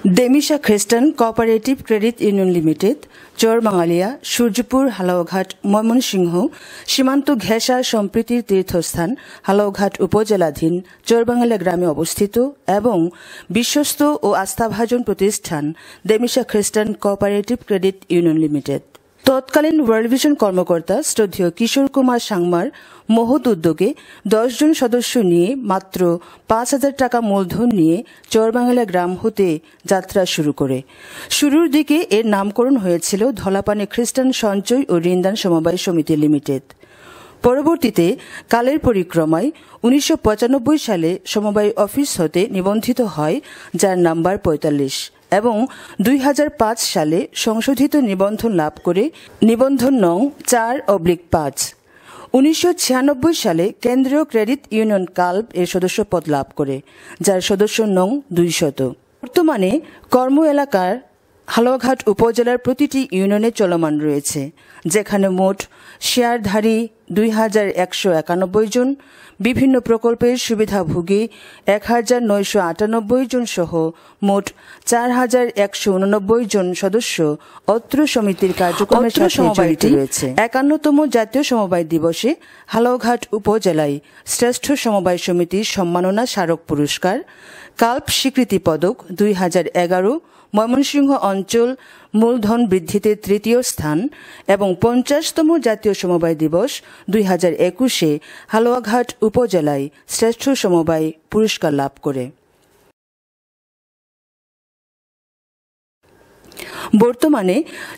দেমিশা খ্রিস্টান cooperative credit union limited, Charbangalia, Suryapur, Haluaghat, Mymensingh সীমান্ত ঘেঁষা সম্প্রীতির তীর্থস্থান হালাওয়াঘাট উপজেলাধীন চরবাঙালিয়া গ্রামে অবস্থিত এবং বিশ্বস্ত ও আস্থাভাজন প্রতিষ্ঠান দেমিশা খ্রিস্টান কোঅপারেটিভ ক্রেডিট ইউনিয়ন লিমিটেড। তৎকালীন ওয়ার্ল্ড ভিশন কর্মকর্তা শ্রদ্ধেয় কিশোর কুমার সাংমার মহৎ উদ্যোগে 10 জন সদস্য নিয়ে মাত্র 5,000 টাকা মূলধন নিয়ে চরবাঙালিয়া গ্রাম হতে যাত্রা শুরু করে। শুরুর দিকে এর নামকরণ হয়েছিল ধলাপানি খ্রিস্টান সঞ্চয় ও ঋণদান সমবায় সমিতি লিমিটেড। পরবর্তীতে কালের পরিক্রমায় 1995 সালে সমবায় অফিস হতে নিবন্ধিত হয়, যার নাম্বার 45 এবং 2005 সালে সংশোধিত নিবন্ধন লাভ করে নিবন্ধন নং 4/5। 1996 সালে কেন্দ্রীয় ক্রেডিট ইউনিয়ন কাল্ব এর সদস্য পদ লাভ করে, যার সদস্য নং 200। বর্তমানে কর্ম এলাকার হালাওয়াঘাট উপজেলার প্রতিটি ইউনিয়নে চলমান রয়েছে, যেখানে মোট শেয়ারধারী 2,191 জন, বিভিন্ন প্রকল্পের সুবিধাভোগী 1,998 জন সহ মোট 4,189 জন সদস্য অত্র সমিতির কার্যক্রমের সাথে জড়িত রয়েছে। 51তম জাতীয় সমবায় দিবসে হালাওয়াঘাট উপজেলায় শ্রেষ্ঠ সমবায় সমিতির সম্মাননা স্মারক পুরস্কার, কাল্প স্বীকৃতি পদক 2011, ময়মনসিংহ অঞ্চল মূলধন বৃদ্ধিতে তৃতীয় স্থান এবং 50তম জাতীয় সমবায় দিবস 2021-এ হালাওয়াঘাট উপজেলায় শ্রেষ্ঠ সমবায় পুরস্কার লাভ করে। বর্তমানে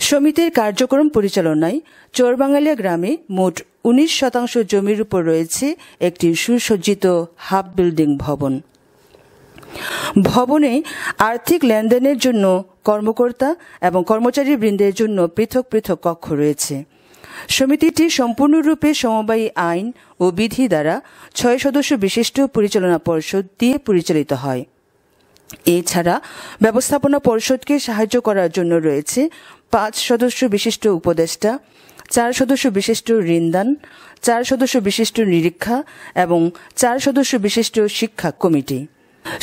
সমিতির কার্যক্রম পরিচালনায় চরবাঙালিয়া গ্রামে মোট 19% জমির উপর রয়েছে একটি সুসজ্জিত হাফ বিল্ডিং ভবন। ভবনে আর্থিক লেনদেনের জন্য কর্মকর্তা এবং কর্মচারী বৃন্দের জন্য পৃথক পৃথক কক্ষ রয়েছে। সমিতিটি সম্পূর্ণরূপে সমবায়ী আইন ও বিধি দ্বারা 6 সদস্য বিশিষ্ট পরিচালনা পর্ষদ দিয়ে পরিচালিত হয়। এছাড়া ব্যবস্থাপনা পর্ষদকে সাহায্য করার জন্য রয়েছে 5 সদস্য বিশিষ্ট উপদেষ্টা, 4 সদস্য বিশিষ্ট ঋণদান, 4 সদস্য বিশিষ্ট নিরীক্ষা এবং 4 সদস্য বিশিষ্ট শিক্ষা কমিটি।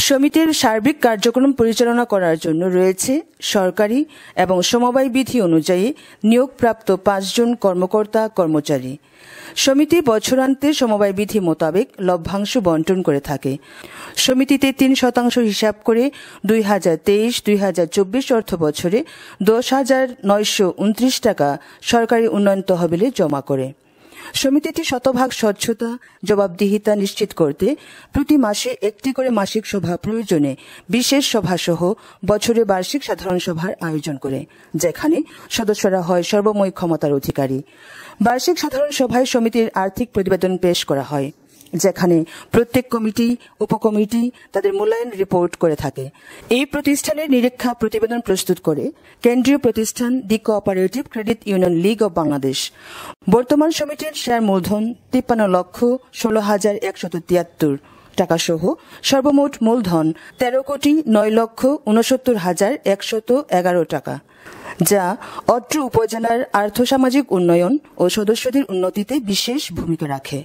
সমিতির সার্বিক কার্যক্রম পরিচালনা করার জন্য রয়েছে সরকারি এবং সমবায় বিধি অনুযায়ী নিয়োগপ্রাপ্ত 5 জন কর্মকর্তা কর্মচারী। সমিতি বছরান্তে সমবায় বিধি মোতাবেক লভ্যাংশ বন্টন করে থাকে। সমিতিতে 3% হিসাব করে 2023-2024 অর্থ বছরে 10,929 টাকা সরকারি উন্নয়ন তহবিলে জমা করে। সমিতিটি শতভাগ স্বচ্ছতা জবাবদিহিতা নিশ্চিত করতে প্রতি মাসে একটি করে মাসিক সভা, প্রয়োজনে বিশেষ সভা সহ বছরে বার্ষিক সাধারণ সভার আয়োজন করে, যেখানে সদস্যরা হয় সর্বময় ক্ষমতার অধিকারী। বার্ষিক সাধারণ সভায় সমিতির আর্থিক প্রতিবেদন পেশ করা হয়, যেখানে প্রত্যেক কমিটি উপকমিটি তাদের মূল্যায়ন রিপোর্ট করে থাকে। এই প্রতিষ্ঠানের নিরীক্ষা প্রতিবেদন প্রস্তুত করে কেন্দ্রীয় প্রতিষ্ঠান the cooperative credit union league of Bangladesh. বর্তমান সমিতির শেয়ার মূলধন 53,16,173 টাকা সহ সর্বমোট মূলধন 13,09,69,111 টাকা, যা অত্র উপজেলার আর্থসামাজিক উন্নয়ন ও সদস্যদের উন্নতিতে বিশেষ ভূমিকা রাখে।